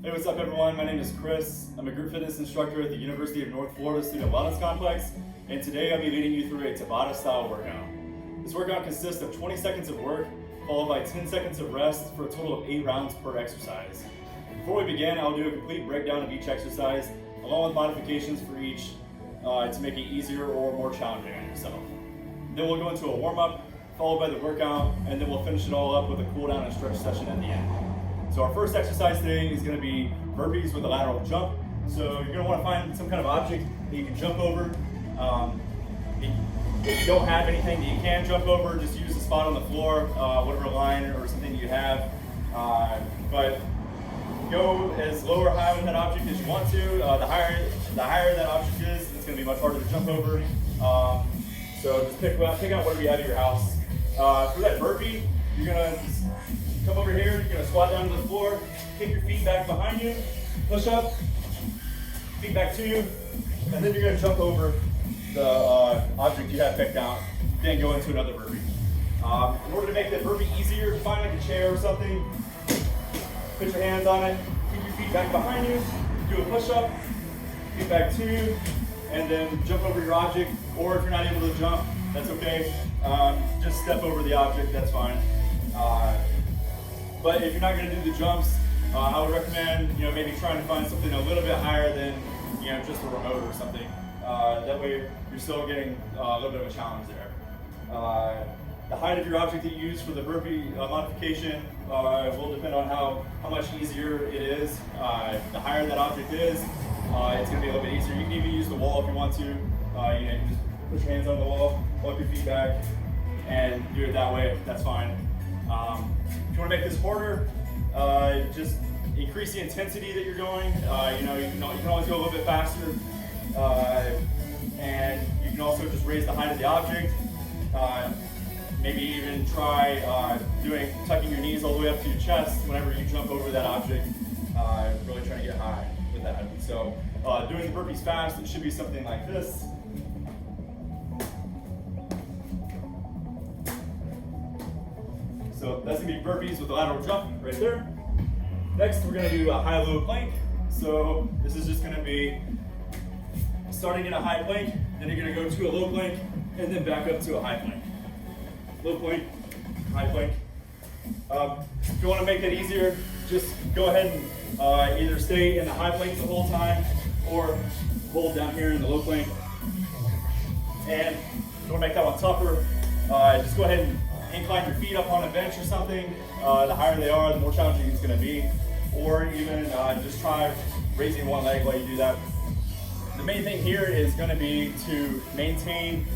Hey, what's up everyone? My name is Chris. I'm a group fitness instructor at the University of North Florida Student Wellness Complex, and today I'll be leading you through a Tabata style workout. This workout consists of 20 seconds of work, followed by 10 seconds of rest for a total of 8 rounds per exercise. Before we begin, I'll do a complete breakdown of each exercise, along with modifications for each to make it easier or more challenging on yourself. Then we'll go into a warm-up, followed by the workout, and then we'll finish it all up with a cool down and stretch session at the end. So our first exercise today is going to be burpees with a lateral jump. So you're going to want to find some kind of object that you can jump over. If you don't have anything that you can jump over, just use a spot on the floor, whatever line or something you have. But go as low or high with that object as you want to. The higher that object is, it's going to be much harder to jump over. So just pick out whatever you have at your house. For that burpee, you're going to come over here, you're going to squat down to the floor, kick your feet back behind you, push up, feet back to you, and then you're going to jump over the object you have picked out, then go into another burpee. In order to make that burpee easier, find like a chair or something, put your hands on it, keep your feet back behind you, do a push up, feet back to you, and then jump over your object, or if you're not able to jump, that's okay. Just step over the object, that's fine. But if you're not going to do the jumps, I would recommend maybe trying to find something a little bit higher than just a remote or something. That way you're still getting a little bit of a challenge there. The height of your object that you use for the burpee modification will depend on how much easier it is. The higher that object is, it's going to be a little bit easier. You can even use the wall if you want to. You can just push your hands on the wall, walk your feet back, and do it that way. That's fine. If you want to make this harder, just increase the intensity that you're going. You can always go a little bit faster, and you can also just raise the height of the object. Maybe even try tucking your knees all the way up to your chest whenever you jump over that object. Really trying to get high with that. So doing the burpees fast, it should be something like this. So that's going to be burpees with a lateral jump right there. Next, we're going to do a high-low plank. So this is just going to be starting in a high plank, then you're going to go to a low plank, and then back up to a high plank. Low plank, high plank. If you want to make that easier, just go ahead and either stay in the high plank the whole time, or hold down here in the low plank. And if you want to make that one tougher, just go ahead and incline your feet up on a bench or something. The higher they are, the more challenging it's going to be. Or even just try raising one leg while you do that. The main thing here is going to be to maintain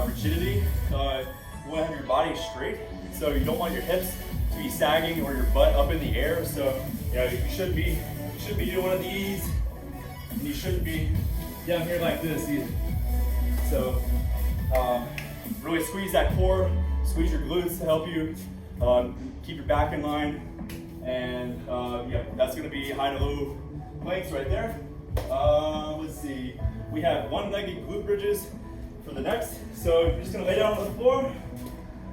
rigidity. You want to have your body straight, so you don't want your hips to be sagging or your butt up in the air. So you should be doing one of these, and you shouldn't be down here like this either. So really squeeze that core. Squeeze your glutes to help you keep your back in line, and that's going to be high to low planks right there. Let's see, we have one-legged glute bridges for the next. So you're just going to lay down on the floor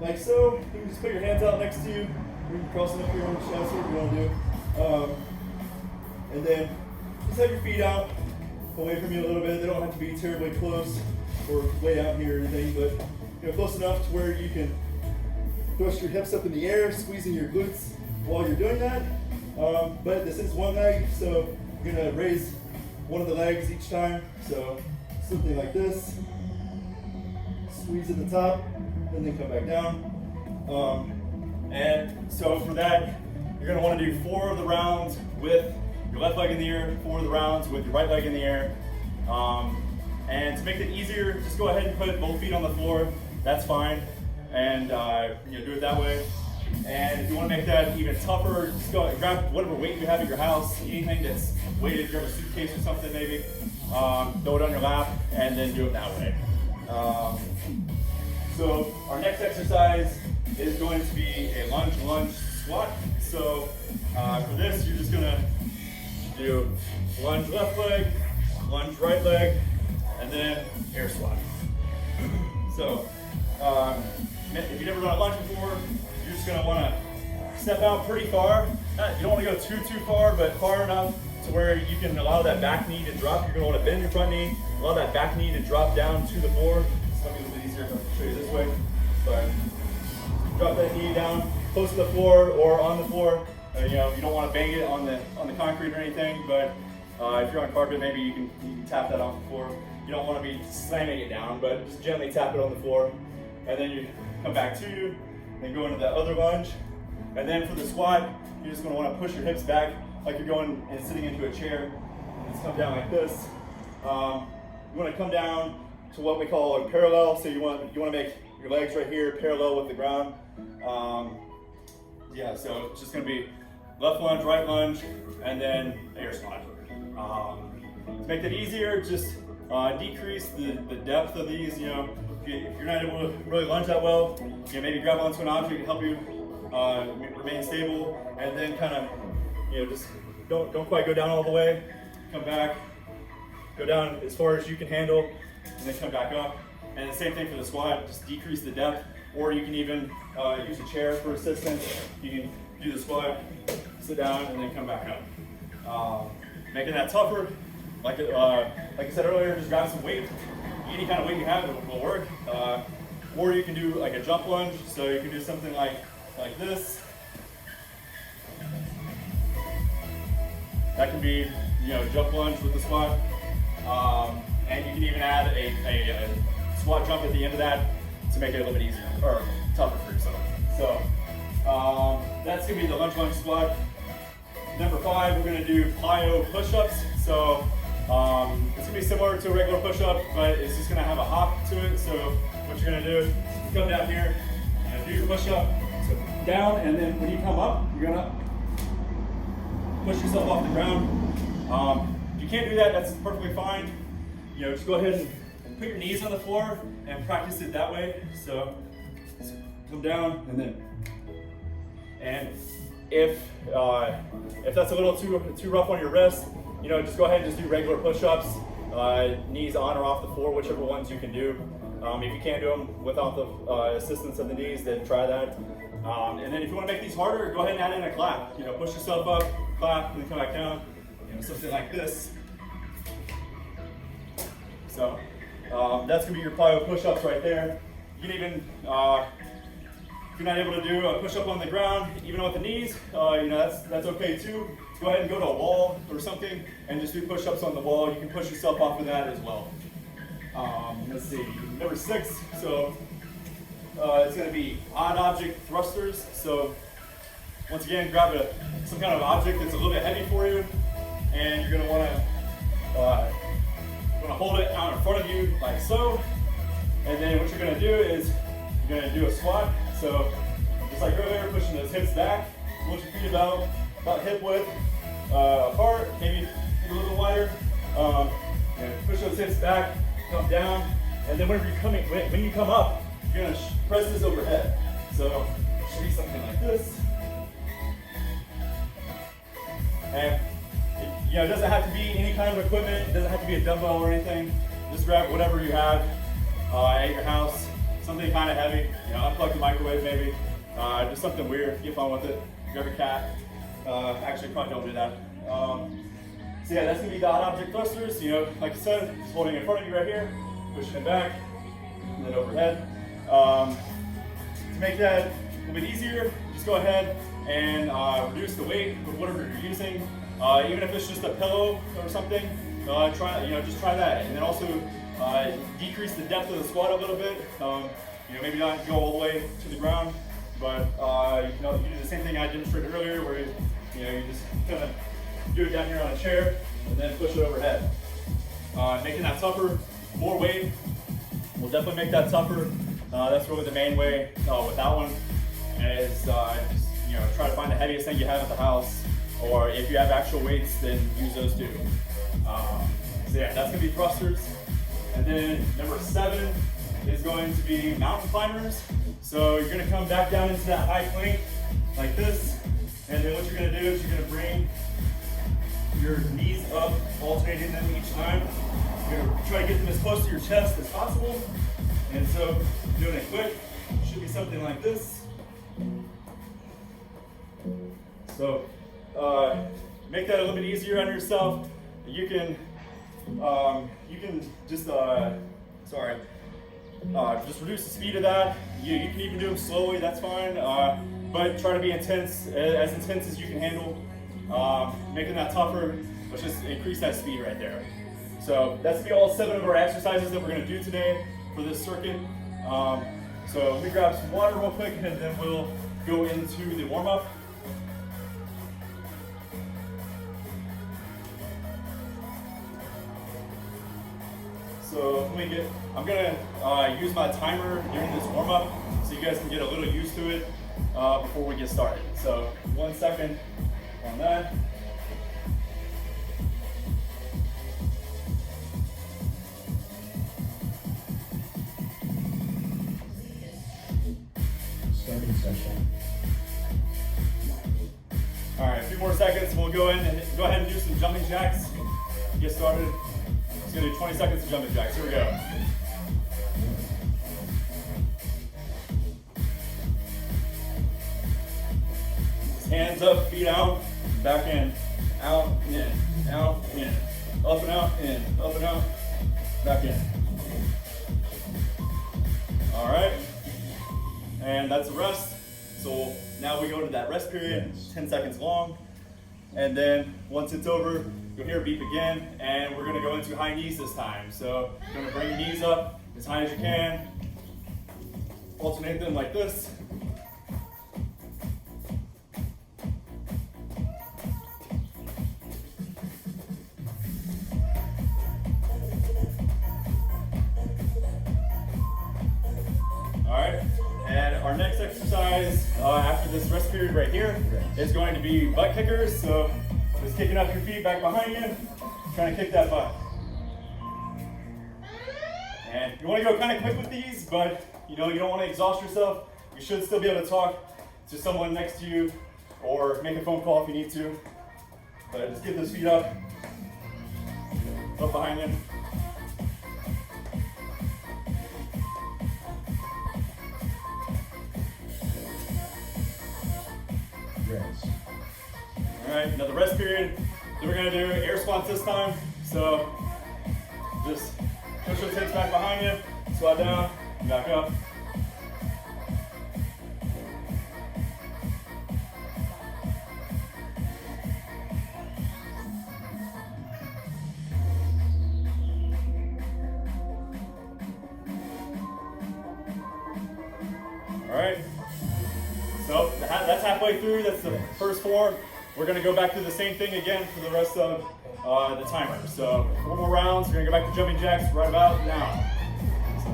like so. You can just put your hands out next to you. You can cross them up here on the chest, whatever you want to do. And then just have your feet out away from you a little bit. They don't have to be terribly close or way out here or anything, but close enough to where you can thrust your hips up in the air, squeezing your glutes while you're doing that. But this is one leg, so you're going to raise one of the legs each time. So something like this. Squeeze at the top, and then come back down. And so for that, you're going to want to do 4 of the rounds with your left leg in the air, 4 of the rounds with your right leg in the air. And to make it easier, just go ahead and put both feet on the floor. That's fine, and do it that way. And if you want to make that even tougher, just go grab whatever weight you have at your house, anything that's weighted, grab a suitcase or something maybe, throw it on your lap, and then do it that way. So our next exercise is going to be a lunge squat. So for this, you're just going to do lunge left leg, lunge right leg, and then air squat. So if you've never done a lunge before, you're just going to want to step out pretty far You don't want to go too far, but far enough to where you can allow that back knee to drop. You're going to want to bend your front knee, allow that back knee to drop down to the floor. It's going to be a little bit easier if I show you this way. But drop that knee down close to the floor or on the floor. You know, you don't want to bang it on the concrete or anything, but if you're on carpet, maybe you can tap that off the floor. You don't want to be slamming it down, but just gently tap it on the floor. And then you come back to you, and go into that other lunge. And then for the squat, you're just going to want to push your hips back like you're going and sitting into a chair. And just come down like this. You want to come down to what we call a parallel. So you want to make your legs right here parallel with the ground. Yeah, so it's just going to be left lunge, right lunge, and then air squat. To make that easier, just decrease the depth of these. You know, if you're not able to really lunge that well, you know, maybe grab onto an object to help you remain stable, and then kind of, you know, just don't quite go down all the way. Come back, go down as far as you can handle, and then come back up. And the same thing for the squat. Just decrease the depth, or you can even use a chair for assistance. You can do the squat, sit down, and then come back up. Making that tougher, like I said earlier, just grab some weight. Any kind of weight you have will work. Or you can do like a jump lunge. So you can do something like this. That can be, you know, jump lunge with the squat. And you can even add a squat jump at the end of that to make it a little bit easier or tougher for yourself. So that's gonna be the lunge squat. Number 5, we're gonna do Plyo Push-ups. So it's gonna be similar to a regular push-up, but it's just gonna have a hop to it. So what you're gonna do is you come down here and do your push-up. So down, and then when you come up, you're gonna push yourself off the ground. If you can't do that, that's perfectly fine. You know, just go ahead and put your knees on the floor and practice it that way. So come down and then. And if that's a little too rough on your wrist, you know, just go ahead and just do regular push-ups, knees on or off the floor, whichever ones you can do. If you can't do them without the assistance of the knees, then try that. And then if you want to make these harder, go ahead and add in a clap. You know, push yourself up, clap, and then come back down. You know, something like this. So that's gonna be your Plyo push-ups right there. You can even, if you're not able to do a push-up on the ground, even with the knees, you know, that's okay too. Go ahead and go to a wall or something and just do push-ups on the wall. You can push yourself off of that as well. Let's see, number 6. So it's going to be odd object thrusters. So once again, grab some kind of object that's a little bit heavy for you, and you're going to want to hold it out in front of you like so. And then what you're going to do is you're going to do a squat. So just like earlier, pushing those hips back, want your feet about hip width apart, maybe a little wider. And push those hips back, come down, and then when you come up, you're gonna press this overhead. So it should be something like this. And it doesn't have to be any kind of equipment. It doesn't have to be a dumbbell or anything. Just grab whatever you have at your house. Something kind of heavy. You know, unplug the microwave maybe. Just something weird. Get fun with it. Grab a cat. Actually, probably don't do that. So yeah, that's gonna be the odd object thrusters. You know, like I said, just holding it in front of you right here, pushing it back, and then overhead. To make that a little bit easier, just go ahead and reduce the weight with whatever you're using. Even if it's just a pillow or something, just try that. And then also decrease the depth of the squat a little bit. Maybe not go all the way to the ground, but you do the same thing I demonstrated earlier, where you just kind of do it down here on a chair and then push it overhead. Making that tougher, more weight will definitely make that tougher. That's really the main way with that one is try to find the heaviest thing you have at the house, or if you have actual weights, then use those too. So yeah, that's gonna be thrusters. And then number 7 is going to be mountain climbers. So you're gonna come back down into that high plank like this, and then what you're gonna do is you're gonna bring your knees up, alternating them each time. You're gonna try to get them as close to your chest as possible. And so, doing it quick, should be something like this. So, make that a little bit easier on yourself, you can just just reduce the speed of that. You can even do them slowly, that's fine. But try to be intense as you can handle. Making that tougher, let's just increase that speed right there. So that's gonna be all 7 of our exercises that we're gonna do today for this circuit. So let me grab some water real quick and then we'll go into the warm-up. So I'm gonna use my timer during this warm-up so you guys can get a little used to it before we get started. So 1 second on that. Starting session. All right, a few more seconds. We'll go ahead and do some jumping jacks. Get started. It's gonna do 20 seconds of jumping jacks. Here we go. Hands up, feet out, back in, out, in, out, in, up and out, in, up and out, back in. All right, and that's a rest. So now we go into that rest period, 10 seconds long. And then once it's over, you'll hear a beep again, and we're gonna go into high knees this time. So you're gonna bring your knees up as high as you can, alternate them like this. Our next exercise after this rest period right here is going to be butt kickers. So just kicking up your feet back behind you, trying to kick that butt. And you want to go kind of quick with these, but you don't want to exhaust yourself. You should still be able to talk to someone next to you or make a phone call if you need to. But just get those feet up behind you. All right, another rest period. Then we're gonna do air squats this time. So just push those hips back behind you, squat down, and back up. All right, so that's halfway through. That's the first 4. We're gonna go back to the same thing again for the rest of the timer. So 4 more rounds. We're gonna go back to jumping jacks right about now. So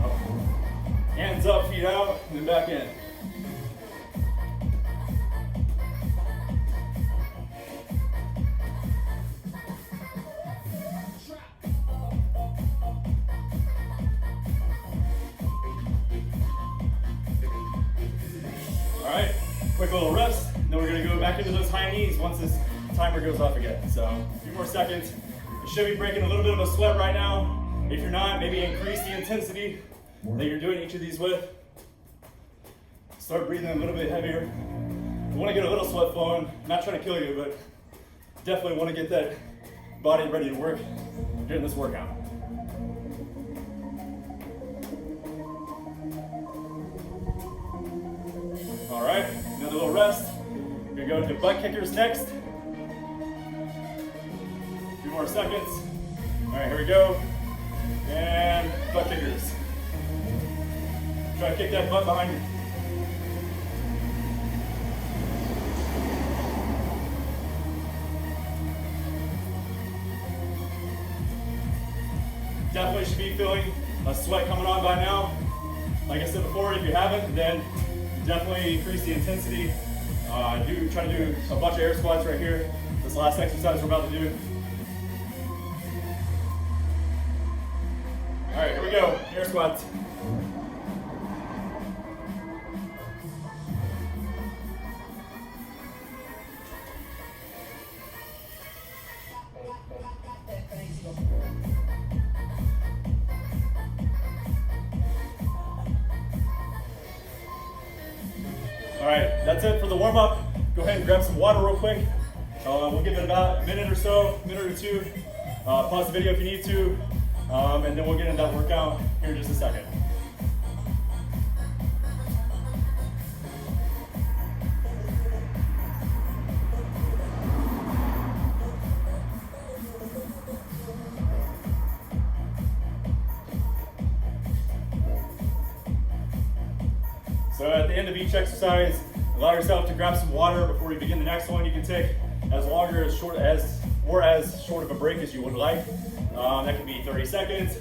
hands up, feet out, and then back in. All right, quick little rest. Then we're gonna go back into those high knees once this timer goes off again. So a few more seconds. You should be breaking a little bit of a sweat right now. If you're not, maybe increase the intensity that you're doing each of these with. Start breathing a little bit heavier. You wanna get a little sweat flowing. I'm not trying to kill you, but definitely wanna get that body ready to work during this workout. All right, another little rest. We're gonna go into butt kickers next. 2 more seconds. All right, here we go. And butt kickers. Try to kick that butt behind you. Definitely should be feeling a sweat coming on by now. Like I said before, if you haven't, then definitely increase the intensity. Try to do a bunch of air squats right here. This last exercise we're about to do. All right, here we go, air squats. All right, that's it for the warm-up. Go ahead and grab some water real quick. We'll give it about a minute or so, minute or two. Pause the video if you need to, and then we'll get into that workout here in just a second. So at the end of each exercise, allow yourself to grab some water before you begin the next one. You can take as long or as short of a break as you would like. That can be 30 seconds.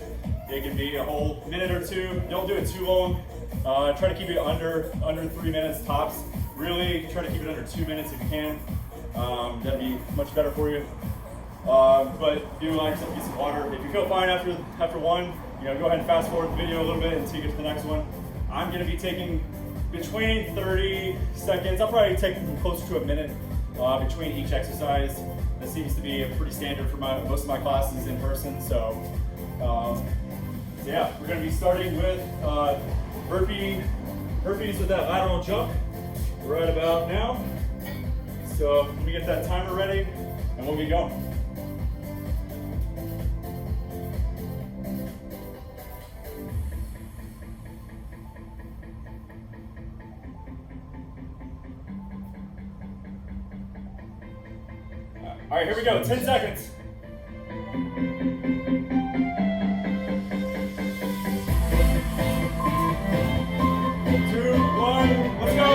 It can be a whole minute or two. Don't do it too long. Try to keep it under 3 minutes tops. Really try to keep it under 2 minutes if you can. That'd be much better for you. But do allow yourself to get some water. If you feel fine after one, go ahead and fast forward the video a little bit until you get to the next one. I'm going to be taking between 30 seconds. I'll probably take closer to a minute between each exercise. That seems to be pretty standard for most of my classes in person. So yeah, we're going to be starting with burpees with that lateral jump right about now. So let me get that timer ready and we'll get going. All right, here we go, 10 seconds. 2, 1, let's go.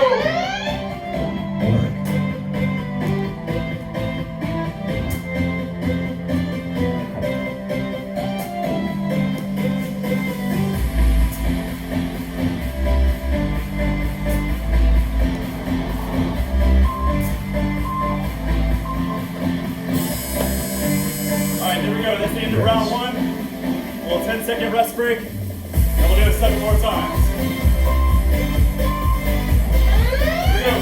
That's the end of round one. A little 10-second rest break, and we'll do it 7 more times. Here we go.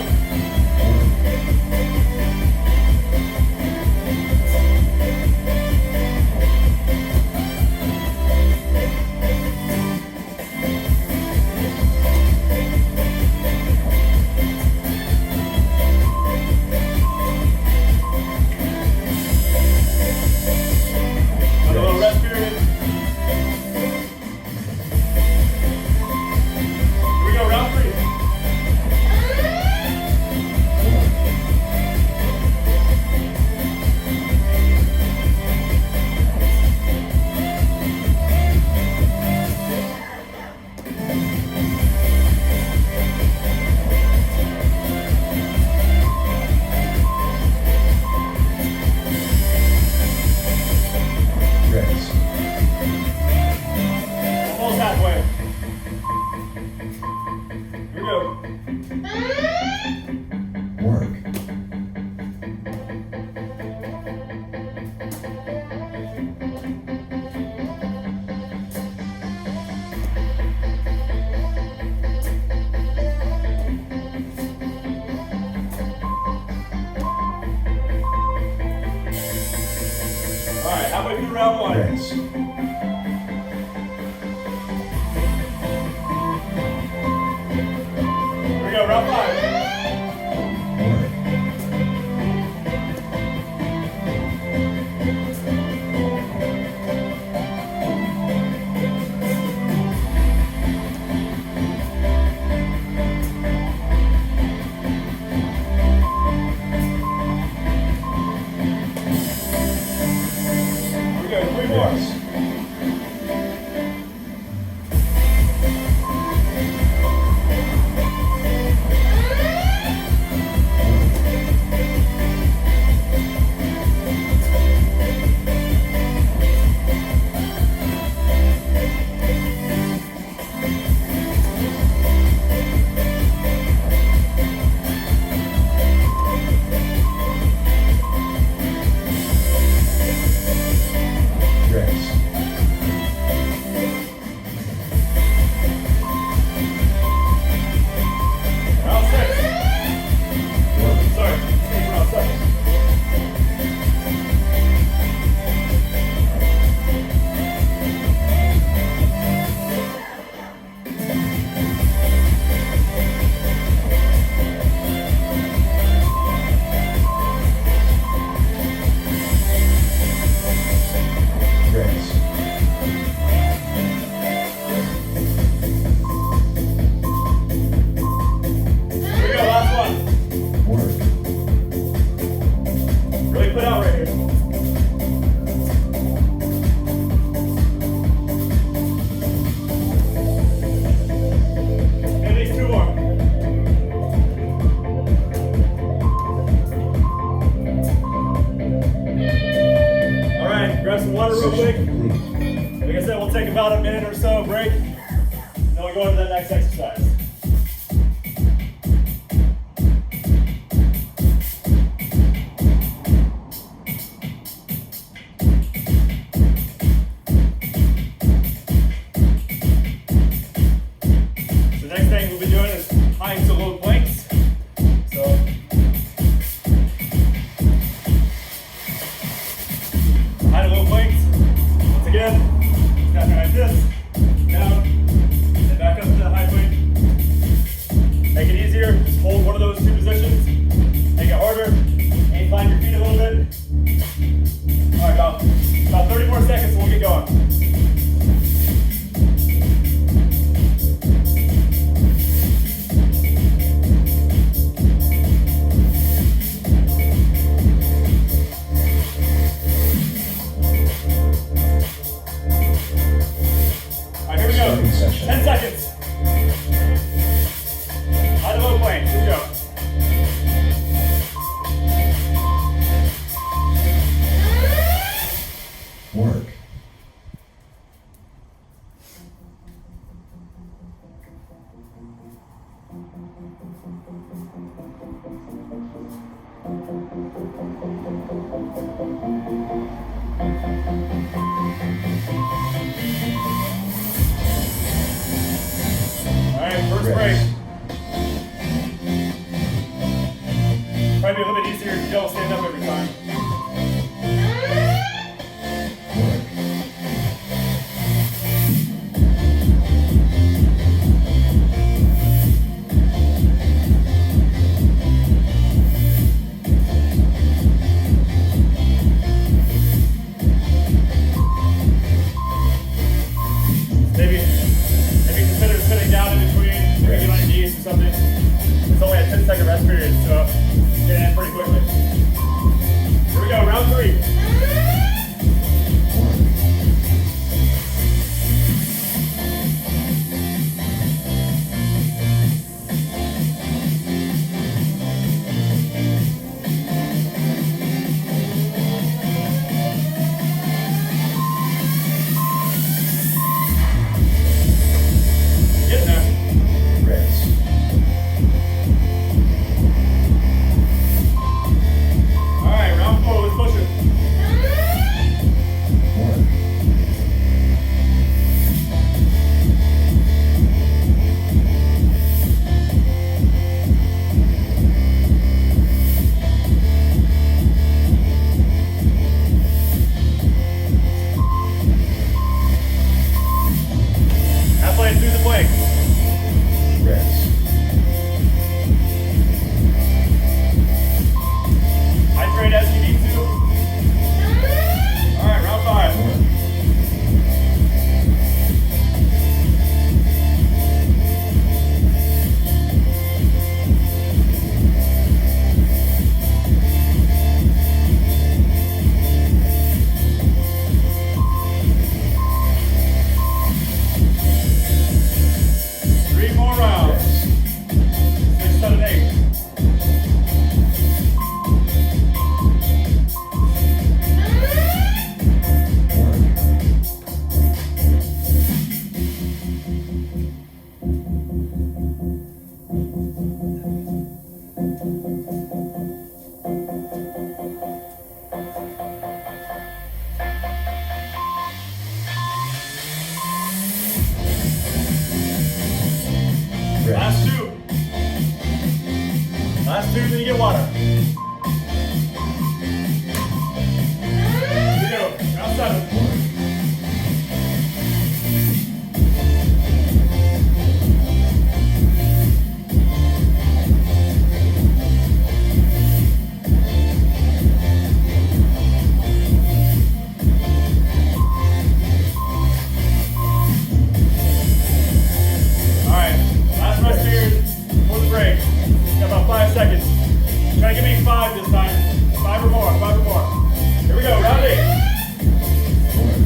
Halfway through round one. Yes. Here we go, round 5. Work. minute or so break, then we'll go into that next exercise. The next thing we'll be doing is high to low planks. So high to low planks. Once again, stepping like this, down, and back up to the high plank. Make it easier, just hold one of those two positions. Make it harder, incline your feet a little bit. All right, about 30 more seconds and we'll get going. All right, here we go. 10 seconds. High to low plank. Here we go. Work. All right, first break. Probably be a little bit easier if you don't stand up every time. Work. Maybe consider sitting down in between, maybe on your knees or something. It's only a 10-second rest period, so get in pretty quickly. Here we go, round 3. Getting there. Rest. All right, round 4, let's push it. Work. Halfway through the plank. Rest. Hydrate as you need to. All right, round 5. Work. Three more rounds. Rest. 6, 7, 8. Work. Last Rest. 2. Last 2, then you get water. Here we go, round 7. Work. All right, last rest period for the break. Got about 5 seconds. Try to give me 5 this time. 5 or more, 5 or more. Here we go, round 8. Work.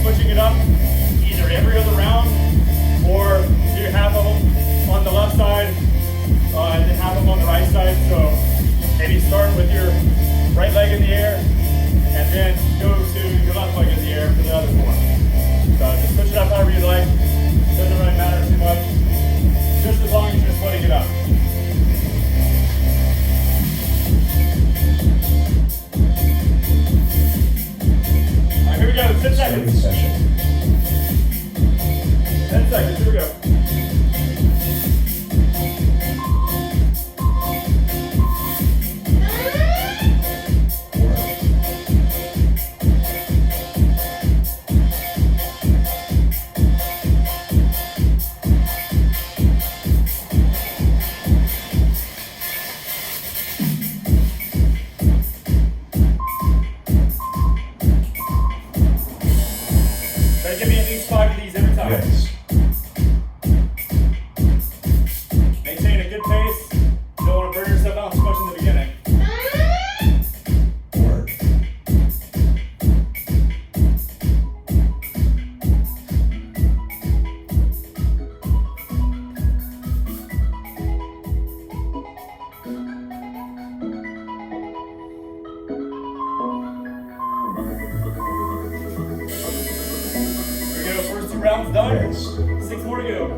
switching it up either every other round or do half of them on the left side and then half of them on the right side. So maybe start with your right leg in the air and then go to your left leg in the air for the other four. So just switch it up however you like. Doesn't really matter too much. Just as long as you're splitting it up. Alright, here we go, 10 seconds. Session. 10 seconds, here we go. Give me at least 5 of these every time. Yes. Maintain a good pace. You don't want to burn yourself out too much in the beginning. Work. First 2 rounds done. Rest. 6 more to go.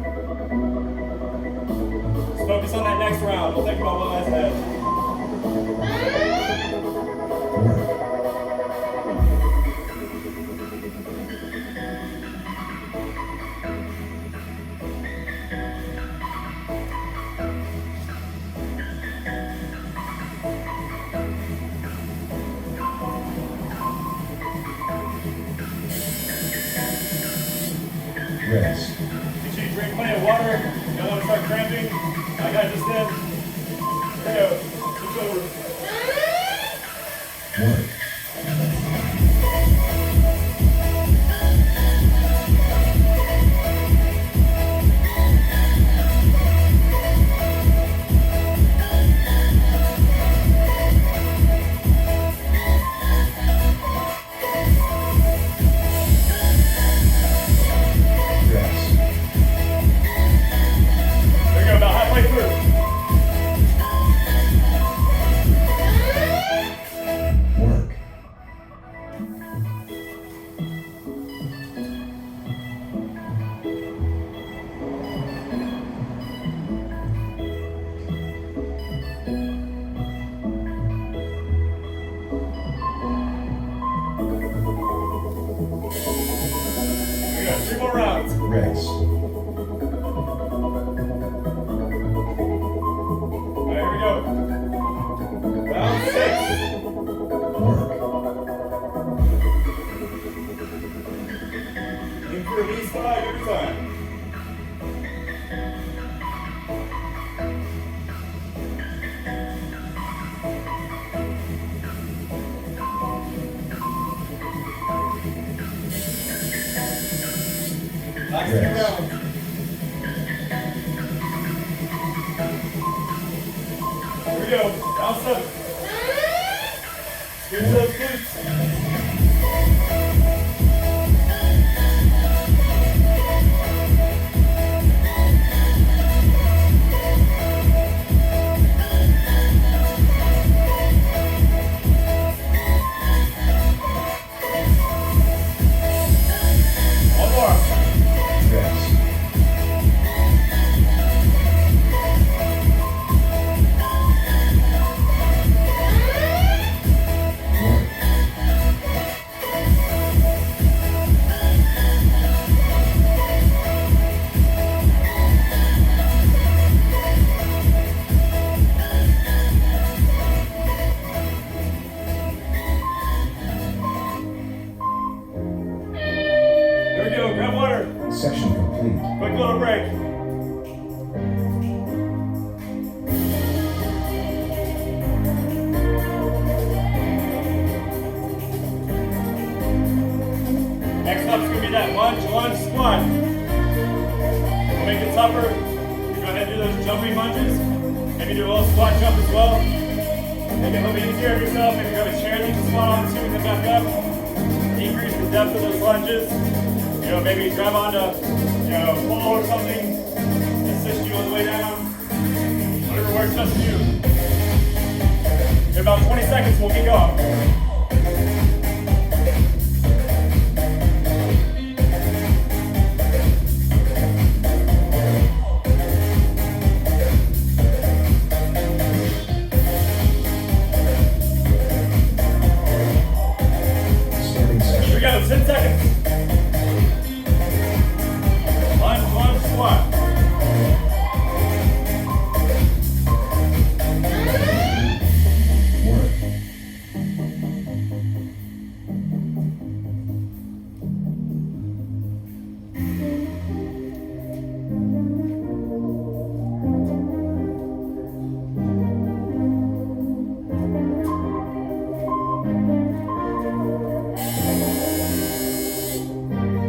Just focus on that next round. We'll think about what lies ahead. Work. Rest. Make sure you drink plenty of water. You don't want to start cramping like I just did. Here we go. Switch over. Work. Rest. There we go, about halfway through. Work. Here we go, 3 more rounds. Rest. All right, here we go. Round 6. Work. Aim for at least 5 every time. Last 2 Yes. rounds. Here we go. Round 7. Squeeze those glutes. One more. Rest. Work. Here we go. Grab water. Session complete. Quick little break. Next up's gonna be that lunge squat. We'll make it tougher. You go ahead and do those jumping lunges. Maybe do a little squat jump as well. Make it a little bit easier on yourself. Maybe grab a chair that you can squat onto and then back up. Decrease the depth of those lunges. You know, maybe grab onto, you know, a pole or something, assist you on the way down. Whatever works best for you. In about 20 seconds, we'll get going. Here we go, 10 seconds. Lunge, squat.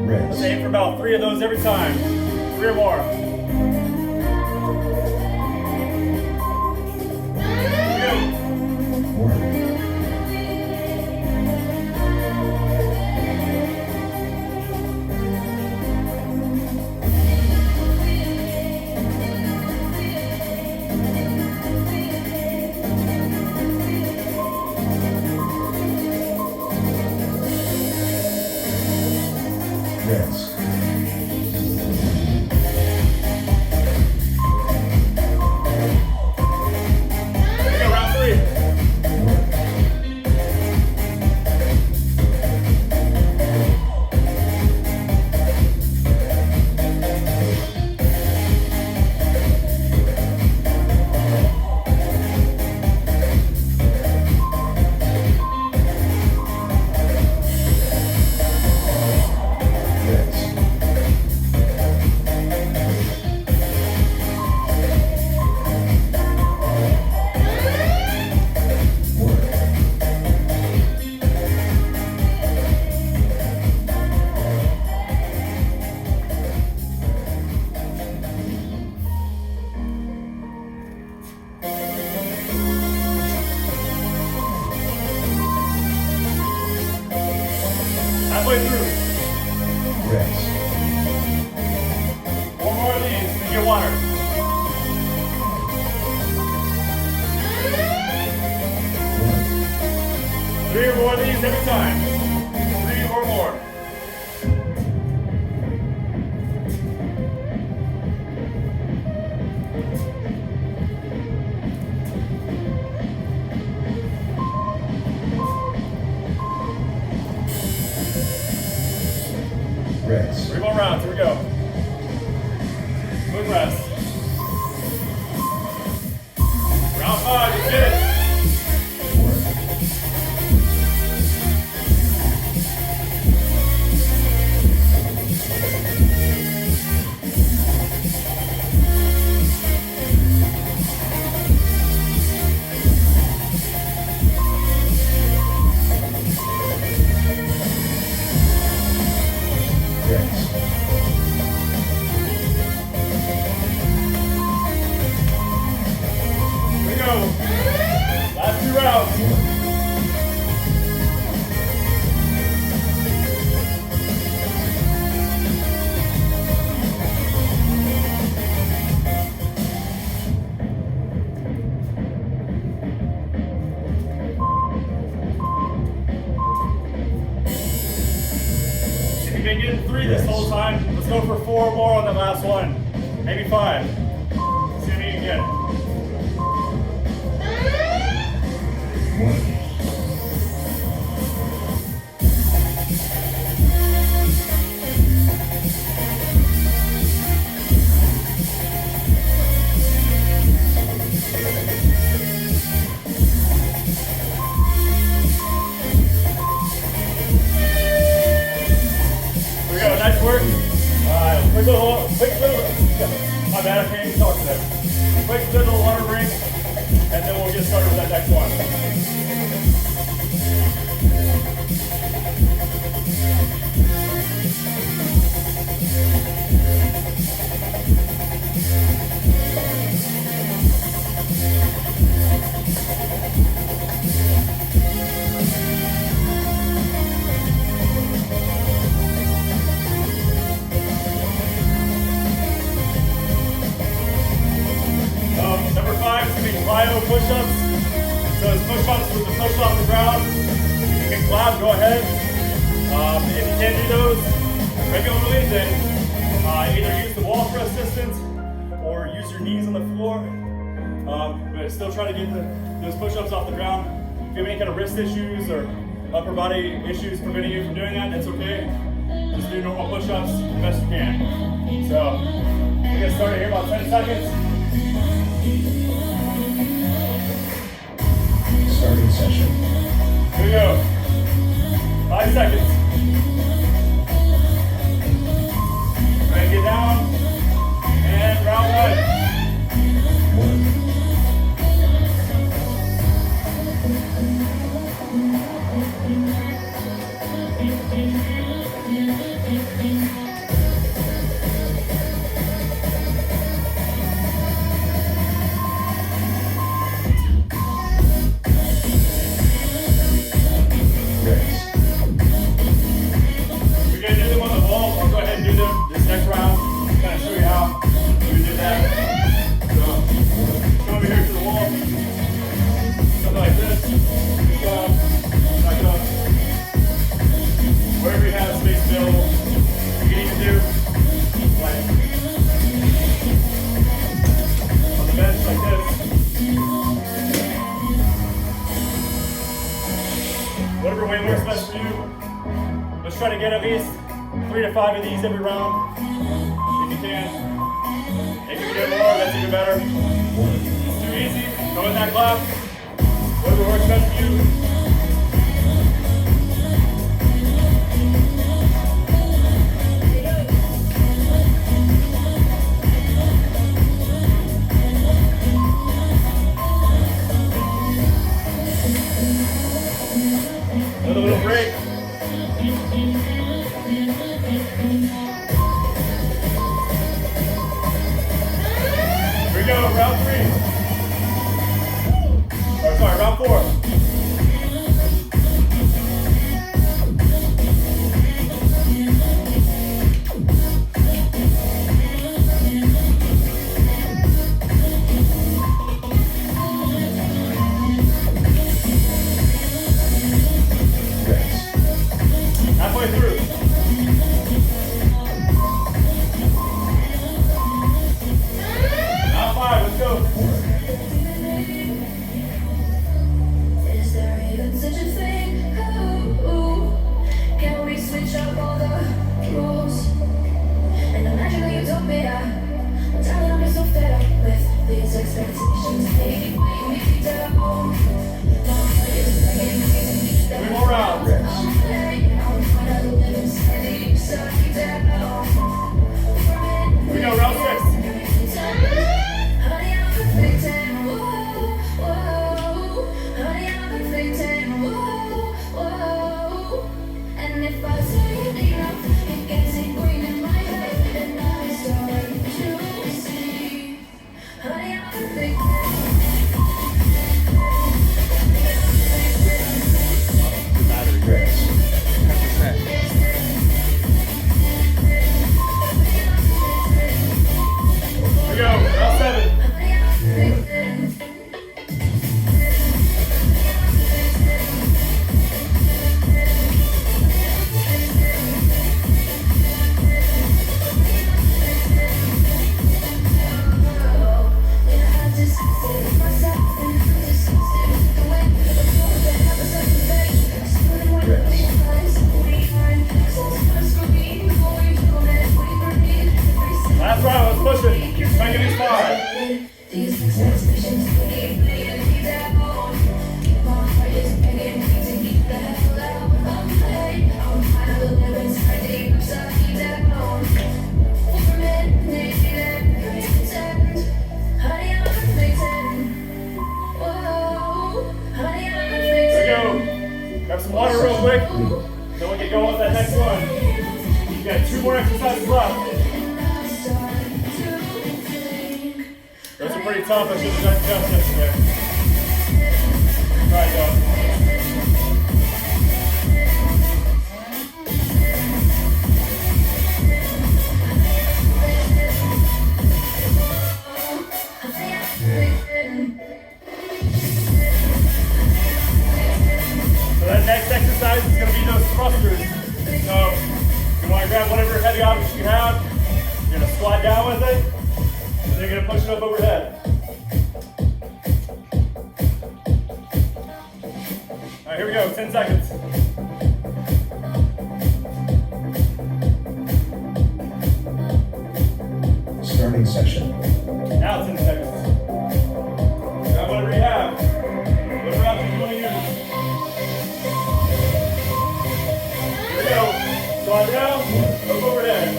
Let's aim for about 3 of those every time. 3 or more. Yes. Here we go, round 3. Halfway through. Yes. 1 more of these to get water. 3 or more of these every time. 3 or more. Rest. 3 more rounds, here we go. Good rest. Round 5, you did it. Yes. Here we go. Last 2 rounds. If you've been getting 3 this whole time, let's go for 4 or more on the last one. Maybe 5. See how many you can get. 1. Here we go, nice work. Quick little, my bad, I can't even talk to them. Quick little water break, and then we'll get started with that next one. push-ups. So it's push-ups with the push off the ground. You can clap, go ahead. If you can't do those regularly, then either use the wall for assistance or use your knees on the floor. But still try to get those push-ups off the ground. If you have any kind of wrist issues or upper body issues preventing you from doing that, that's okay. Just do normal push-ups the best you can. So we're gonna start here about 10 seconds. Starting session. Here we go. 5 seconds. Ready, get down. And round one. Next round, kind of show you how we did that. So, come over here to the wall. Something like this. Just go up, back up. Wherever you have space available. You can even do like on the bench like this. Whatever way works best for you. Let's try to get at least 3 to 5 of these every round, if you can. If you can get more, that's even better. It's too easy. Go in that clap. Whatever works best for you. Another little break. Round 3. Or sorry, round 4. Halfway through. Round 5, let's go. Grab some water real quick. Then we can go on to that next one. You got 2 more exercises left. Those are pretty tough. I should have done just yesterday. Try it though. ground that you have. You're gonna squat down with it, and then you're gonna push it up overhead. All right, here we go, 10 seconds. Starting session. Now 10 seconds. Grab whatever you have. Whatever option you want to use. Here we go. Squat down, up overhead.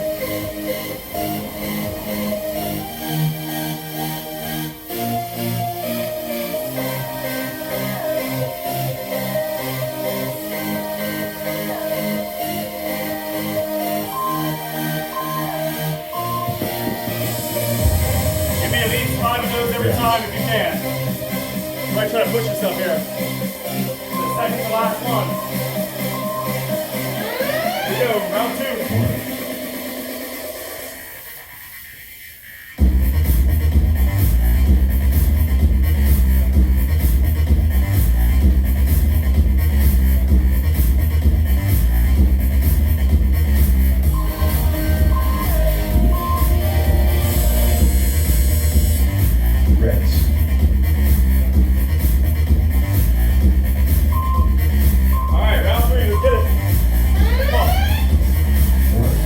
Give me at least 5 of those every time if you can. You might try to push yourself here. The second to last one. Here we go, round 2. Rest. All right, round 3, let's get it. Come on. Work.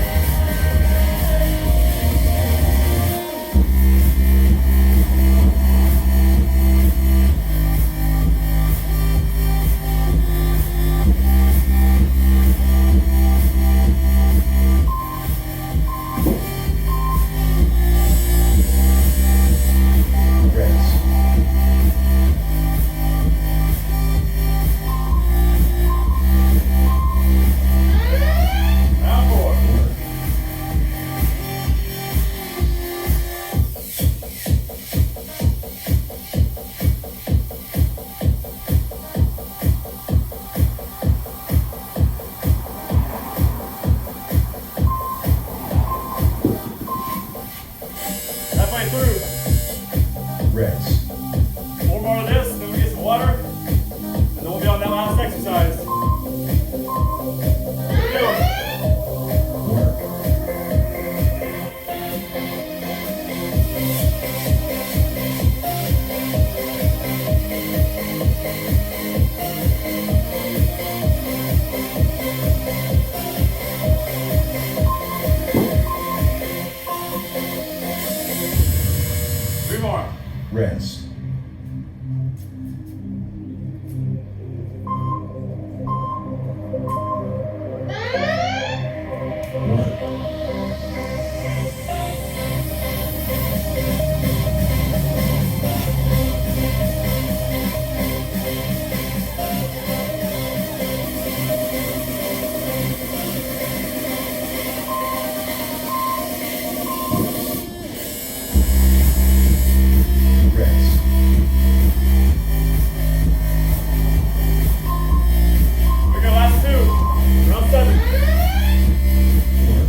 Rest. Round 4. Work. Halfway through. Rest. 4 more of this, then we get some water, and then we'll be on that last exercise. Here we go. Work. Three more. Rest. Work. Rest. Here we go, last 2. Round 7. Work.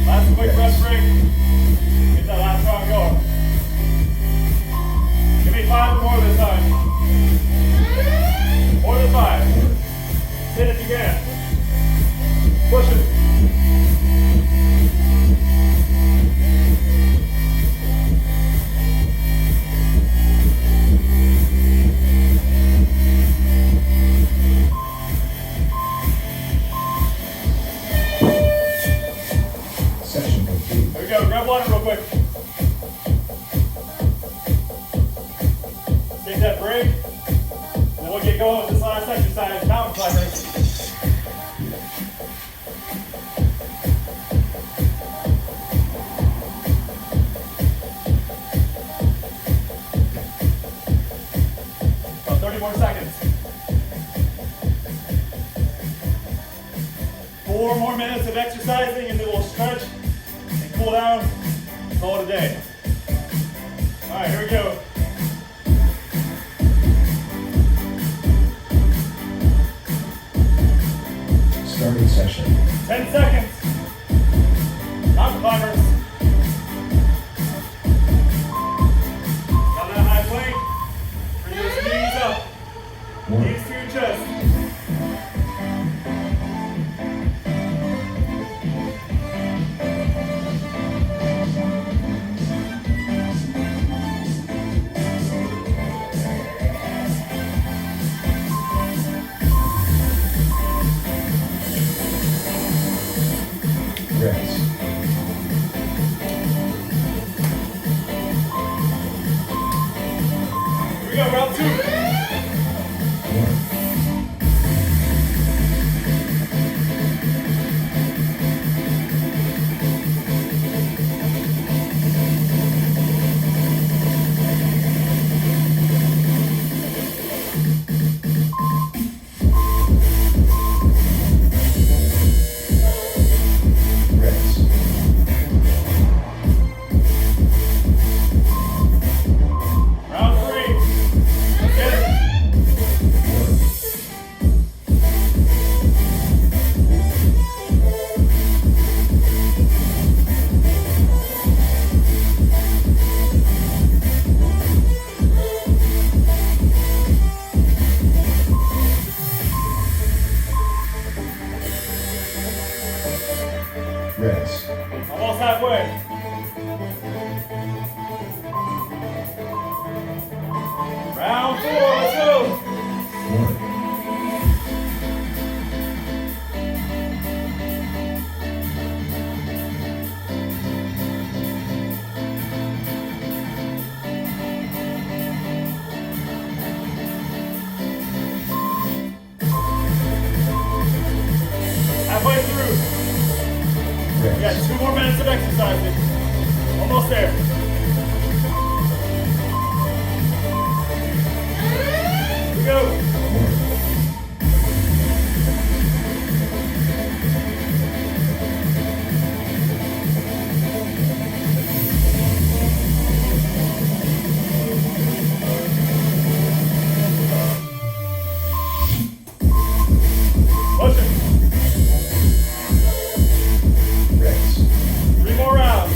Last quick rest break. Get that last round going. Give me 5 or more this time. More than 5. Hit it if you can. Push it. Session complete. Here we go, grab water real quick. Take that break, and then we'll get going with this last exercise, mountain climbers. About 30 more seconds. 4 more minutes of exercising, and then we'll stretch and cool down. Call it a day. All right, here we go. Starting session. 10 seconds. Mountain climbers. On that high plank, bring those knees up. 1, Knees to your chest. rest. Here we go, round 2. 1, rest. Round 3. Get it. 1, rest. Almost halfway. Round 4, let's go. 1, Halfway through. We got rest. 2 more minutes of exercising. Almost there. Here we go. 1, Push it. rest. 3 more rounds.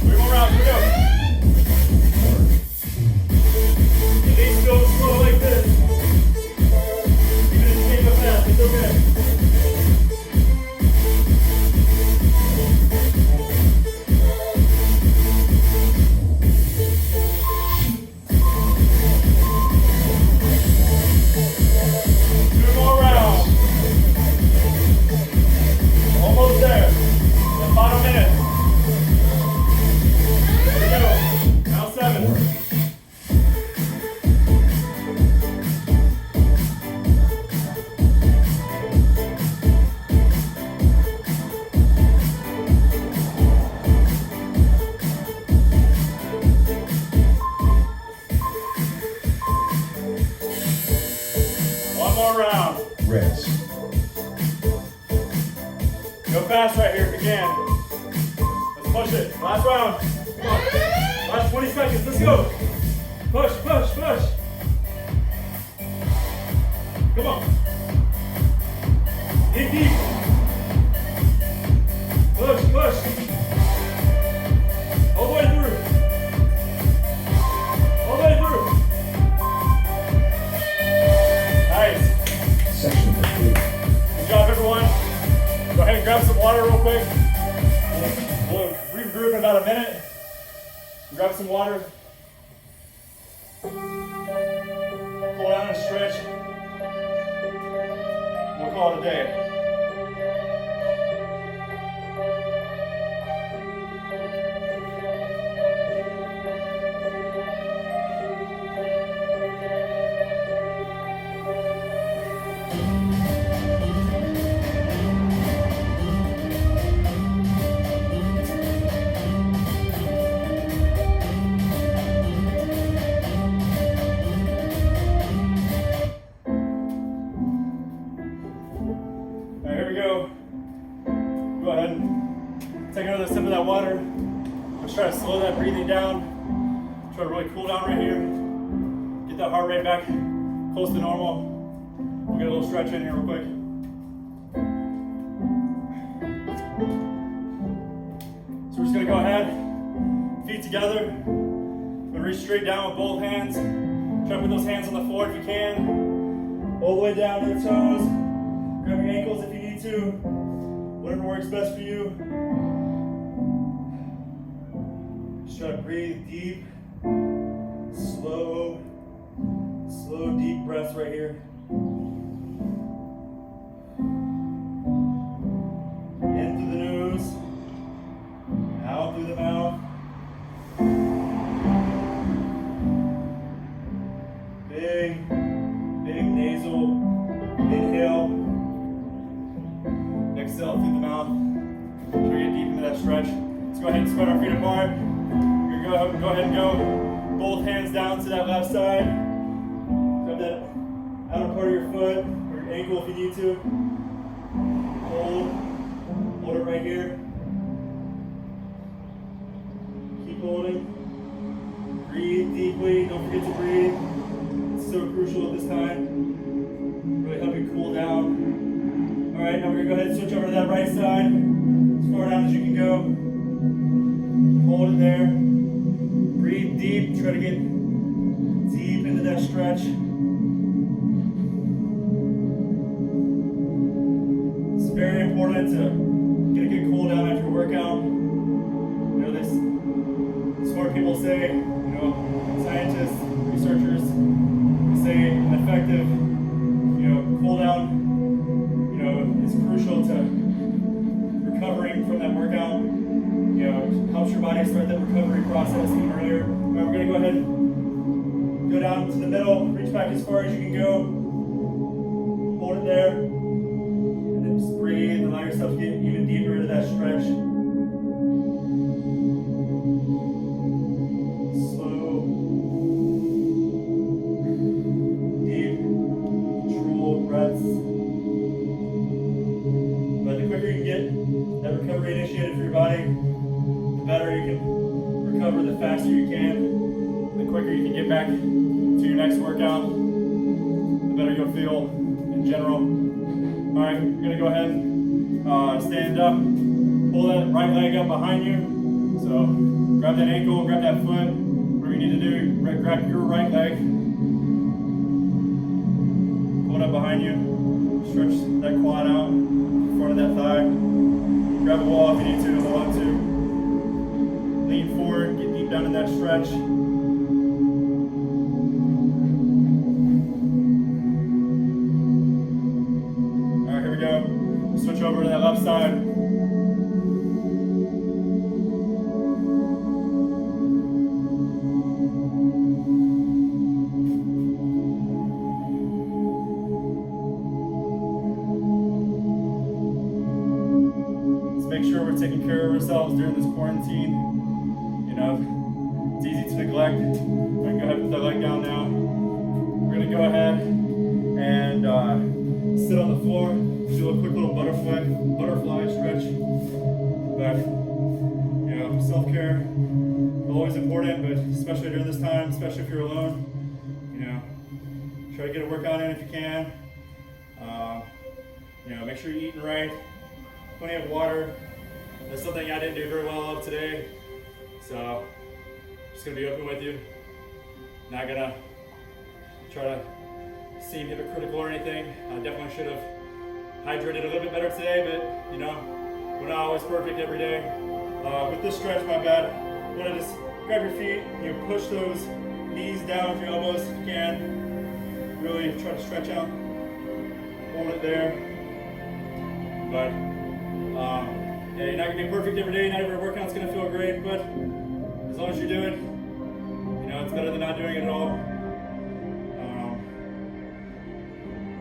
Here we go. 1, Your knees go slow like this. Even if you can't go fast, it's okay. Two more rounds. Almost there. The final minute. Here we go. Round 7. 1, One more round. rest. Go fast right here if you can. Let's push it. Last round. Come on. Last 20 seconds. Let's go. Push, push, push. Come on. Dig deep. Push, push. All the way through. All the way through. Nice. Section complete. Good job, everyone. Go ahead and grab some water real quick. We'll regroup in about a minute. Grab some water. Cool down and stretch. We'll call it a day. All right, here we go. Go ahead and take another sip of that water. Let's try to slow that breathing down. Try to really cool down right here. Get that heart rate back close to normal. We'll get a little stretch in here real quick. So we're just gonna go ahead, feet together, and reach straight down with both hands. Try to put those hands on the floor if you can. All the way down to the toes. Grab your ankles if you need to. Whatever works best for you. Just try to breathe deep. Slow, deep breaths right here. In through the nose, out through the mouth. Big nasal inhale. Exhale through the mouth. Try to get deep into that stretch. Let's go ahead and spread our feet apart. You're gonna go ahead and go both hands down to that left side. Grab that outer part of your foot or your ankle if you need to. Hold it right here. Keep holding. Breathe deeply. Don't forget to breathe. It's so crucial at this time. Really help you cool down. All right, now we're gonna go ahead and switch over to that right side. As far down as you can go. Hold it there. Breathe deep. Try to get deep into that stretch. It's very important to get a good cool down after a workout. You know, this smart people say, you know, scientists, researchers, they say an effective, you know, cool down, you know, is crucial to recovering from that workout. You know, helps your body start that recovery process even earlier. All right, we're gonna go ahead and go down to the middle, reach back as far as you can go. Hold it there. And then just breathe, allow yourself to get even deeper into that stretch. Slow, deep, controlled breaths. But the quicker you can get that recovery initiated for your body, the better you can recover, the faster you can, the quicker you can get back to your next workout, the better you'll feel in general. All right, we're gonna go ahead and stand up, pull that right leg up behind you. So grab that ankle, grab that foot, whatever you need to do, grab your right leg, pull it up behind you, stretch that quad out in front of that thigh. Grab a wall if you need to, hold on to. Lean forward, get deep down in that stretch. All right, here we go. Switch over to that left side. Let's make sure we're taking care of ourselves during this quarantine. You know, it's easy to neglect. I'm gonna go ahead and put that leg down now. We're gonna go ahead and sit on the floor, do a quick little butterfly stretch. But you know, self-care always important, but especially during this time, especially if you're alone. You know, try to get a workout in if you can. You know, make sure you're eating right. Plenty of water. That's something I didn't do very well of today. So, just gonna be open with you. Not gonna try to seem hypocritical or anything. I definitely should have hydrated a little bit better today, but you know, we're not always perfect every day. With this stretch, my bad. You wanna just grab your feet, you know, push those knees down with your elbows if you can. Really try to stretch out. Hold it there. But yeah, you're not gonna be perfect every day. Not every workout's gonna feel great, but as long as you do it, you know, it's better than not doing it at all.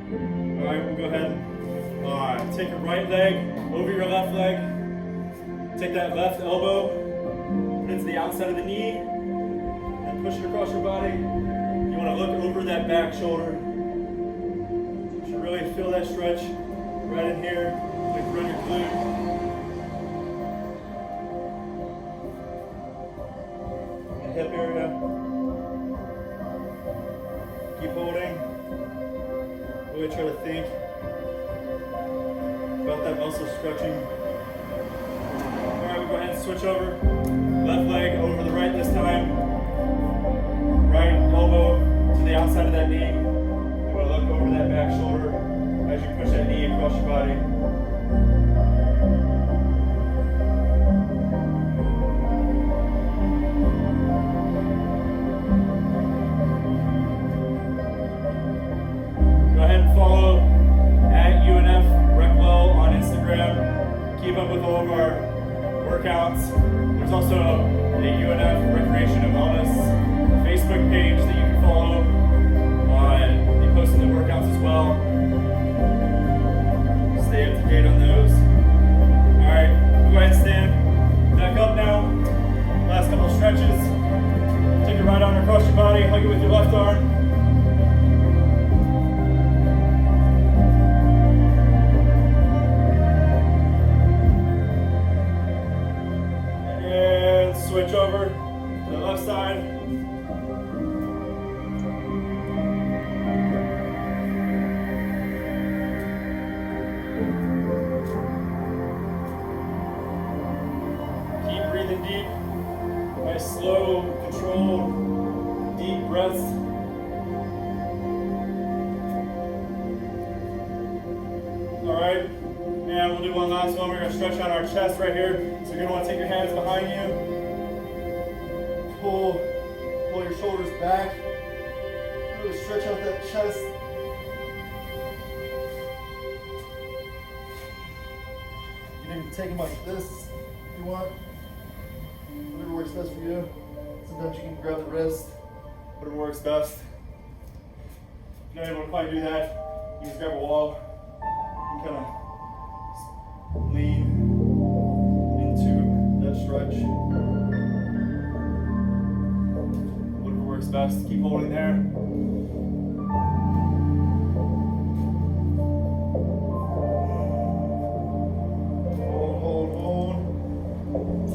All right, we'll go ahead and take your right leg over your left leg. Take that left elbow, put it to the outside of the knee, and push it across your body. You want to look over that back shoulder. You should really feel that stretch right in here, like run your glute. Hip area. Keep holding. Really try to think about that muscle stretching. Alright, we'll go ahead and switch over. Left leg over the right this time. Right elbow to the outside of that knee. You want to look over that back shoulder as you push that knee across your body. Go ahead and follow at UNF on Instagram. Keep up with all of our workouts. There's also a UNF Recreation and Wellness Facebook page that you can follow. They posting the workouts as well. Stay up to date on those. Alright, go ahead and stand back up now. Last couple stretches. Take your right arm across your body, hug it with your left arm. And switch over to the left side. Keep breathing deep. Nice, slow, controlled, deep breaths. Alright, and we'll do one last one. We're going to stretch out our chest right here. So you're going to want to take your hands behind you. Pull your shoulders back. Really stretch out that chest. You can even take them like this if you want. Whatever works best for you. Sometimes you can grab the wrist. Whatever works best. If you're not able to quite do that, you just grab a wall. You kind of lean into that stretch. Whatever works best. Keep holding there.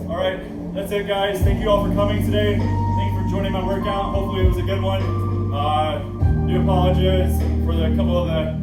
Alright, that's it guys. Thank you all for coming today. Thank you for joining my workout. Hopefully it was a good one. Do apologize for the couple of the